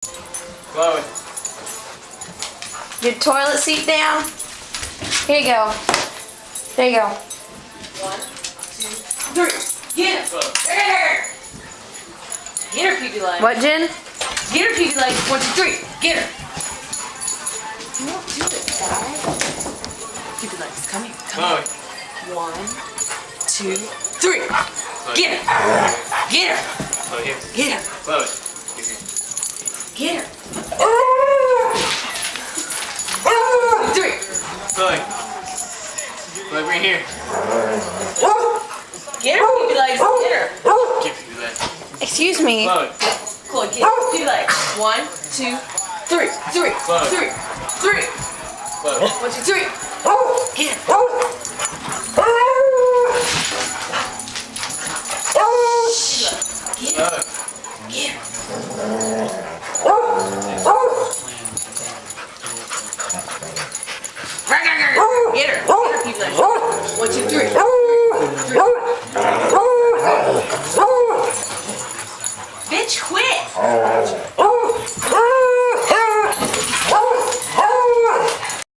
Chloe. Your toilet seat down. Here you go. There you go. 1, 2, 3. Get her. Get her, Pee-Pee legs. What, Jen? Get her, Pee-Pee legs. 1, 2, 3. Get her. You don't do it, guys. Pee-Pee legs. Come here. Chloe. 1, 2, 3. Chloe. Get her. Get her. Chloe, here. Get her. Chloe. Here. Get her. 3. Chloe. Chloe, bring here. Get her, Pee-Pee legs. Get her. Give me that. Excuse me. Chloe. Chloe, get her. Pee-Pee legs. 1, 2, 3. 3. Chloe. 3. 3. Chloe. 1, 2, 3. Get her. Chloe. Get her. Get her. Get her, Pee-Pee legs.